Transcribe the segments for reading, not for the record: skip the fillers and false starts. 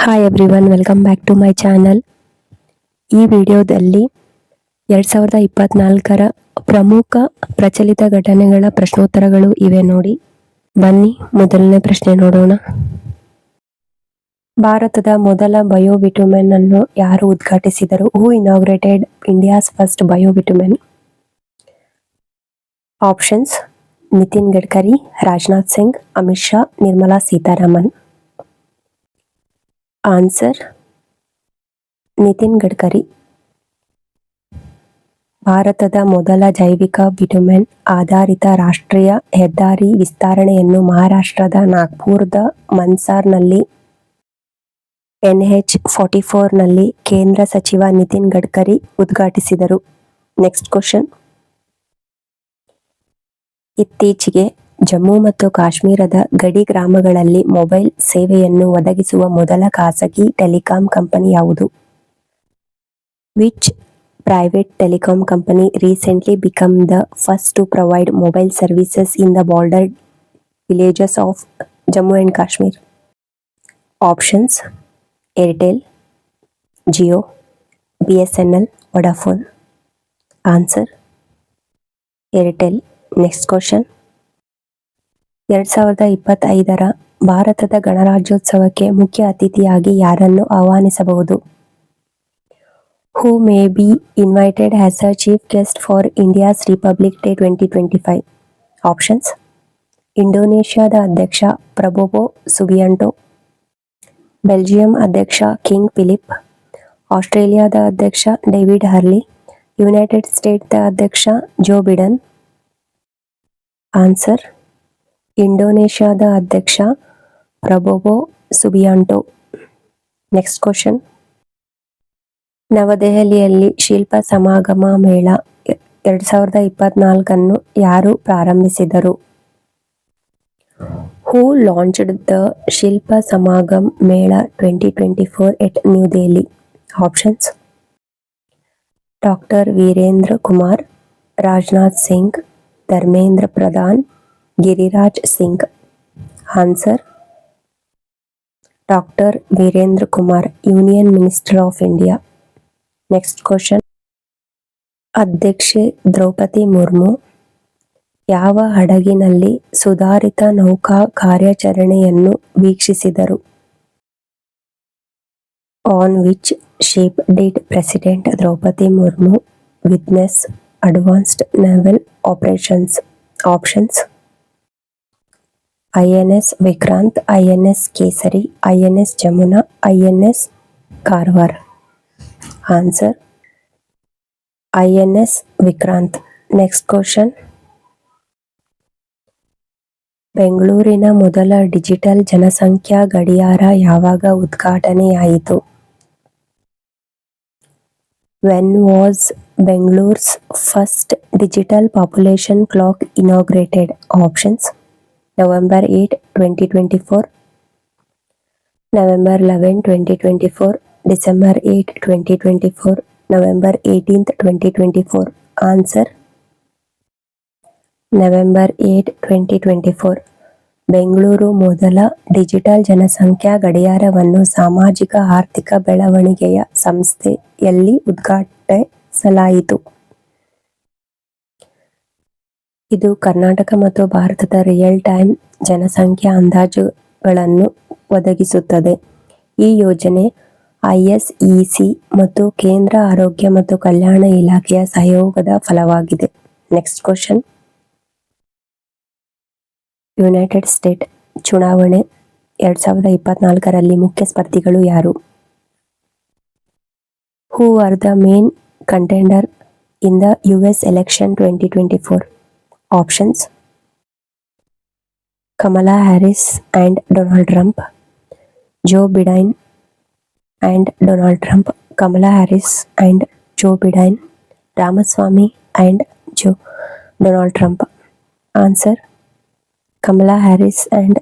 Hi everyone, welcome back to my channel. ಈ ವಿಡಿಯೋದಲ್ಲಿ 2024ರ ಪ್ರಮುಖ ಪ್ರಚಲಿತ ಘಟನೆಗಳ ಪ್ರಶ್ನೋತ್ತರಗಳು ಇವೆ ನೋಡಿ. ಬನ್ನಿ ಮೊದಲನೇ ಪ್ರಶ್ನೆ ನೋಡೋಣ. ಭಾರತದ ಮೊದಲ ಬಯೋಬಿಟುಮೆನ್ ಅನ್ನು ಯಾರು ಉದ್ಘಾಟಿಸಿದರು? Who inaugurated India's first biobitumen? Options: Nitin Gadkari, Rajnath Singh, Amit Shah, Nirmala Sitharaman. Answer: Nitin Gadkari. ಭಾರತದ ಮೊದಲ ಜೈವಿಕ ಬಿಟುಮೆನ್ ಆಧಾರಿತ ರಾಷ್ಟ್ರೀಯ ಹೆದ್ದಾರಿ ವಿಸ್ತರಣೆಯನ್ನು ಮಹಾರಾಷ್ಟ್ರದ ನಾಗ್ಪುರದ ಮನ್ಸಾರ್ನಲ್ಲಿ NH-44 ನಲ್ಲಿ ಕೇಂದ್ರ ಸಚಿವ ನಿತಿನ್ ಗಡ್ಕರಿ ಉದ್ಘಾಟಿಸಿದರು. Next question. ಇತ್ತೀಚೆಗೆ ಜಮ್ಮು ಮತ್ತು ಕಾಶ್ಮೀರದ ಗಡಿ ಗ್ರಾಮಗಳಲ್ಲಿ ಮೊಬೈಲ್ ಸೇವೆಯನ್ನು ಒದಗಿಸುವ ಮೊದಲ ಖಾಸಗಿ ಟೆಲಿಕಾಂ ಕಂಪನಿ ಯಾವುದು? Which private telecom company recently became the first to provide mobile services in the bordered villages of Jammu and Kashmir? Options: Airtel, Jio, BSNL, Vodafone. Answer: Airtel. Next question. 2025ರ ಭಾರತದ ಗಣರಾಜ್ಯೋತ್ಸವಕ್ಕೆ ಮುಖ್ಯ ಅತಿಥಿಯಾಗಿ ಯಾರನ್ನು ಆಹ್ವಾನಿಸಬಹುದು? Who may be invited as a chief guest for India's Republic Day 2025? Options: ಇಂಡೋನೇಷ್ಯಾದ ಅಧ್ಯಕ್ಷ Prabowo Subianto, Belgium ಅಧ್ಯಕ್ಷ king Philip, ಆಸ್ಟ್ರೇಲಿಯಾದ ಅಧ್ಯಕ್ಷ David ಹರ್ಲಿ, United ಸ್ಟೇಟ್ಸ್ದ ಅಧ್ಯಕ್ಷ ಜೋ ಬಿಡನ್. ಆನ್ಸರ್: ಇಂಡೋನೇಷ್ಯಾದ ಅಧ್ಯಕ್ಷ ಪ್ರಬೋವೋ ಸುಬಿಯಾಂಟೋ. Next question. ನವದೆಹಲಿಯಲ್ಲಿ ಶಿಲ್ಪ ಸಮಾಗಮ ಮೇಳ 2024 ಯಾರು ಪ್ರಾರಂಭಿಸಿದರು? Who launched the Shilpa Samagam Mela 2024 at New Delhi? Options: Dr. Virendra Kumar, Rajnath Singh, Dharmendra Pradhan, Giriraj Singh. Answer: Dr. Virendra Kumar, Union Minister of India. Next question. ಅಧ್ಯಕ್ಷೆ ದ್ರೌಪದಿ ಮುರ್ಮು ಯಾವ ಹಡಗಿನಲ್ಲಿ ಸುಧಾರಿತ ನೌಕಾ ಕಾರ್ಯಾಚರಣೆಯನ್ನು ವೀಕ್ಷಿಸಿದರು? On which ship did president Draupadi Murmu witness advanced naval operations? Options: INS Vikrant, INS ಕೇಸರಿ, INS Jamuna, INS Karwar. Answer: INS Vikrant. Next question. ಬೆಂಗಳೂರಿನ ಮೊದಲ ಡಿಜಿಟಲ್ ಜನಸಂಖ್ಯಾ ಗಡಿಯಾರ ಯಾವಾಗ ಉದ್ಘಾಟನೆಯಾಯಿತು? When was Bangalore's first digital population clock inaugurated? Options: November 8, 2024, November 11, 2024, December 8, 2024, November 18th, 2024. Answer: November 8, 2024. Bengaluru ಮೊದಲ digital ಜನಸಂಖ್ಯಾ ಗಡಿಯಾರವನ್ನು ಸಾಮಾಜಿಕ ಆರ್ಥಿಕ ಬೆಳವಣಿಗೆಯ ಸಂಸ್ಥೆಯಲ್ಲಿ ಉದ್ಘಾಟಿಸಲಾಯಿತು. ಇದು ಕರ್ನಾಟಕ ಮತ್ತು ಭಾರತದ ರಿಯಲ್ ಟೈಮ್ ಜನಸಂಖ್ಯಾ ಅಂದಾಜುಗಳನ್ನು ಒದಗಿಸುತ್ತದೆ. ಈ ಯೋಜನೆ ISEC ಮತ್ತು ಕೇಂದ್ರ ಆರೋಗ್ಯ ಮತ್ತು ಕಲ್ಯಾಣ ಇಲಾಖೆಯ ಸಹಯೋಗದ ಫಲವಾಗಿದೆ. Next question. ಯುನೈಟೆಡ್ ಸ್ಟೇಟ್ ಚುನಾವಣೆ 2024ರಲ್ಲಿ ಮುಖ್ಯ ಸ್ಪರ್ಧಿಗಳು ಯಾರು? Who are the main contender in the US election 2024? Options: Kamala Harris and Donald Trump, Joe Biden and Donald Trump, Kamala Harris and Joe Biden, Ramaswamy and Donald Trump. Answer: Kamala Harris and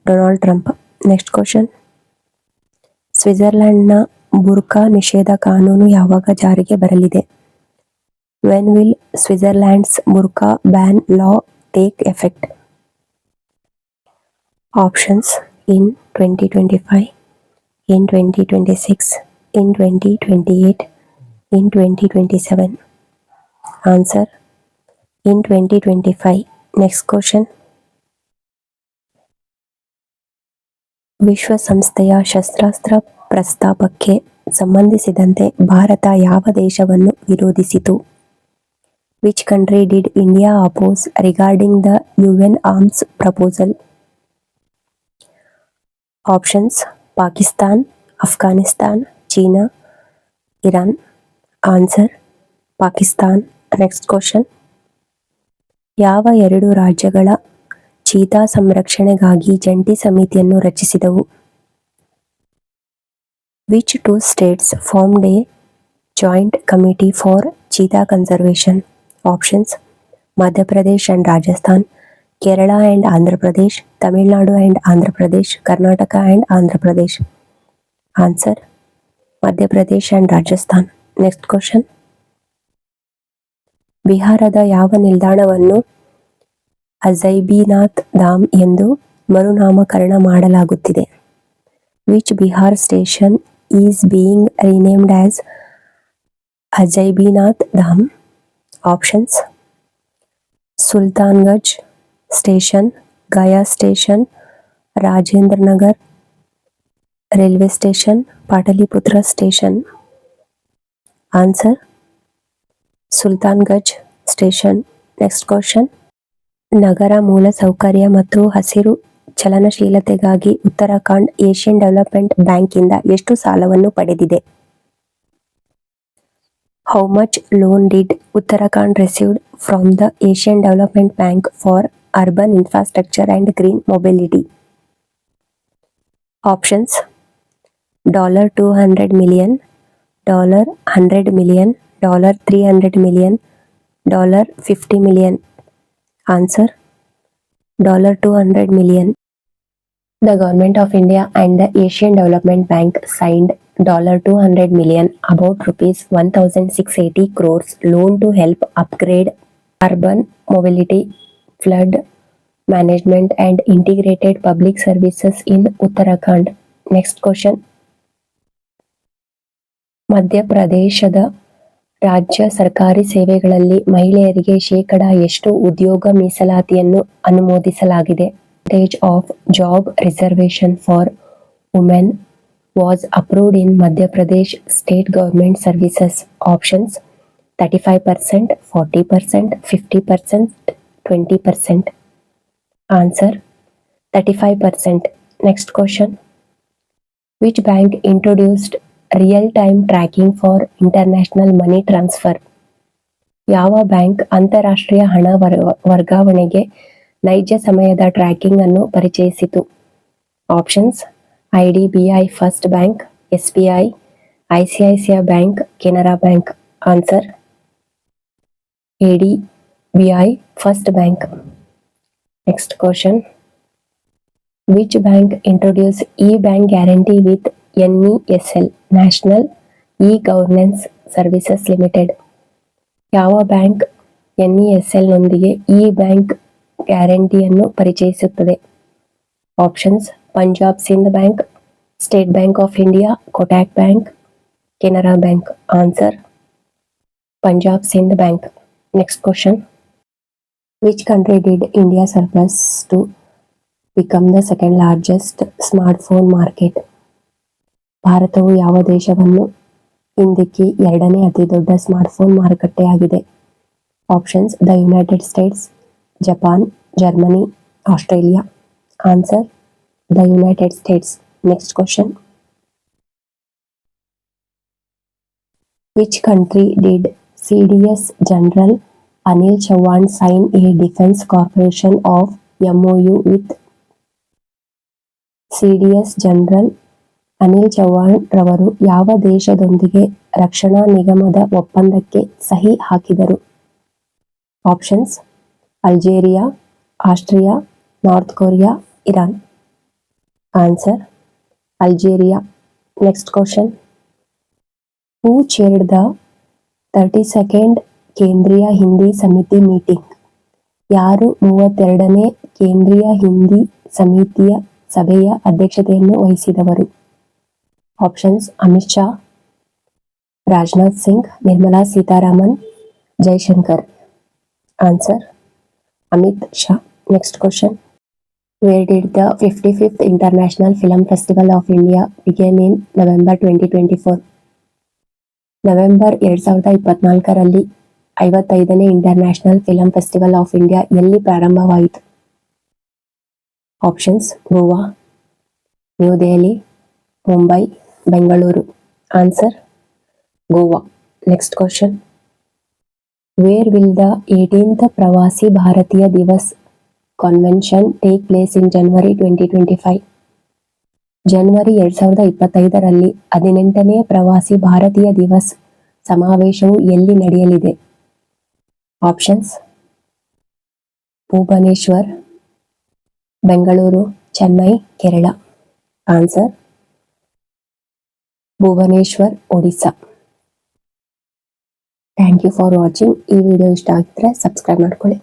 Donald Trump. Next question. ಸ್ವಿಟ್ಜರ್ಲೆಂಡ್ನ ಬುರ್ಕಾ ನಿಷೇಧ ಕಾನೂನು ಯಾವಾಗ ಜಾರಿಗೆ ಬರಲಿದೆ? When will Switzerland's burqa ban law take effect? Options: in 2025, in 2026, in 2028, in 2027? Answer: in 2025. Next question. ವಿಶ್ವಸಂಸ್ಥೆಯ ಶಸ್ತ್ರಾಸ್ತ್ರ ಪ್ರಸ್ತಾಪಕ್ಕೆ ಸಂಬಂಧಿಸಿದಂತೆ ಭಾರತ ಯಾವ ದೇಶವನ್ನು ವಿರೋಧಿಸಿತು? Which country did India oppose regarding the UN arms proposal? Options: Pakistan, Afghanistan, China, Iran. Answer: Pakistan. Next question. ಯಾವ ಎರಡು ರಾಜ್ಯಗಳ cheetah ಸಂರಕ್ಷಣೆಗಾಗಿ ಜಂಟಿ ಸಮಿತಿಯನ್ನು ರಚಿಸಿದವು? Which two states formed a joint committee for cheetah conservation? Options: Madhya Pradesh and Rajasthan, Kerala and Andhra Pradesh, Tamil Nadu and Andhra Pradesh, Karnataka and Andhra Pradesh. Answer: Madhya Pradesh and Rajasthan. Next question. ಬಿಹಾರದ ಯಾವ ನಿಲ್ದಾಣವನ್ನು ಅಜೈಬಿನಾಥ್ ಧಾಮ್ ಎಂದು ಮರುನಾಮಕರಣ ಮಾಡಲಾಗುತ್ತಿದೆ? Which Bihar station is being renamed as ಅಜೈಬಿನಾಥ್ Dham? Options: Sultanganj Station, Gaya Station, Rajendra Nagar Railway Station, Pataliputra Station. Answer: Sultanganj Station. Next question. ನಗರ ಮೂಲಸೌಕರ್ಯ ಮತ್ತು ಹಸಿರು ಚಲನಶೀಲತೆಗಾಗಿ Uttarakhand Asian development ಬ್ಯಾಂಕಿಂದ ಎಷ್ಟು ಸಾಲವನ್ನು ಪಡೆದಿದೆ? How much loan did Uttarakhand received from the Asian Development Bank for urban infrastructure and green mobility? Options: $200 million, $100 million, $300 million, $50 million. Answer: $200 million. The Government of India and the Asian Development Bank signed $200 million, about rupees 1,680 crores loan to help upgrade urban mobility, flood management and integrated public services in Uttarakhand. Next question. ಮಧ್ಯಪ್ರದೇಶದ ರಾಜ್ಯ ಸರ್ಕಾರಿ ಸೇವೆಗಳಲ್ಲಿ ಮಹಿಳೆಯರಿಗೆ ಶೇಕಡಾ ಎಷ್ಟು ಉದ್ಯೋಗ ಮೀಸಲಾತಿಯನ್ನು ಅನುಮೋದಿಸಲಾಗಿದೆ? Percentage of job reservation for women was approved in Madhya Pradesh state government services. Options: 35%, 40%, 50%, 20%. Answer: 35%. Next question. Which bank introduced real-time tracking for international money transfer? ಯಾವ ಬ್ಯಾಂಕ್ ಅಂತಾರಾಷ್ಟ್ರೀಯ ಹಣ ವರ್ಗಾವಣೆಗೆ ನೈಜ ಸಮಯದ ಟ್ರ್ಯಾಕಿಂಗ್ ಅನ್ನು ಪರಿಚಯಿಸಿತು? Options: IDBI first bank, SBI, ICICI bank, Canara bank. Answer: ADBI first bank. Next question. Which bank introduce e-bank guarantee with NESL, national e-governance services limited? ಯಾವ bank NESL ನೊಂದಿಗೆ ಇ-ಬ್ಯಾಂಕ್ ಗ್ಯಾರಂಟಿಯನ್ನು ಪರಿಚಯಿಸುತ್ತದೆ? Options: Punjab Sind bank, State Bank of India, Kotak bank, Canara bank. Answer: Punjab Sind bank. Next question. Which country did India surplus to become the second largest smartphone market? ಭಾರತವು ಯಾವ ದೇಶವನ್ನು ಹಿಂದಿಕ್ಕಿ ಎರಡನೇ ಅತಿ ದೊಡ್ಡ ಸ್ಮಾರ್ಟ್ಫೋನ್ ಮಾರುಕಟ್ಟೆಯಾಗಿದೆ? Options: the United States, Japan, Germany, Australia. Answer: the United States. Next question. Which country did CDS General Anil Chauhan sign a defense corporation of MOU with? CDS General Anil Chauhan ರವರು ಯಾವ ದೇಶದೊಂದಿಗೆ ರಕ್ಷಣಾ ನಿಗಮದ ಒಪ್ಪಂದಕ್ಕೆ ಸಹಿ ಹಾಕಿದರು? Options: Algeria, Austria, North Korea, Iran. Answer: Algeria. Next question. Who chaired the 32nd ಕೇಂದ್ರೀಯ ಹಿಂದಿ ಸಮಿತಿ ಮೀಟಿಂಗ್? ಯಾರು 32ನೇ ಕೇಂದ್ರೀಯ ಹಿಂದಿ ಸಮಿತಿಯ ಸಭೆಯ ಅಧ್ಯಕ್ಷತೆಯನ್ನು ವಹಿಸಿದವರು? Options Amit Shah, Rajnath Singh, Nirmala Sitharaman, Jaishankar. Answer Amit Shah. Next question. Where did the 55th International Film Festival of India begin in November 2024? November 2024ರಲ್ಲಿ 55ನೇ international film festival of India ಎಲ್ಲಿ ಪ್ರಾರಂಭವಾಯಿತು? Options Goa, New Delhi, Mumbai, Bengaluru. Answer Goa. Next question. Where will the 18th Pravasi Bharatiya Divas convention take place in January 2025? ಜನವರಿ 2025ರಲ್ಲಿ 18ನೇ ಪ್ರವಾಸಿ ಭಾರತೀಯ ದಿವಸ್ ಸಮಾವೇಶವು ಎಲ್ಲಿ ನಡೆಯಲಿದೆ? Options Bhubaneswar, Bengaluru, Chennai, Kerala. Answer Bhubaneswar, Odisha. Thank you for watching. ಈ ವಿಡಿಯೋ ಇಷ್ಟ ಆಗಿದ್ರೆ ಸಬ್ಸ್ಕ್ರೈಬ್ ಮಾಡ್ಕೊಳ್ಳಿ.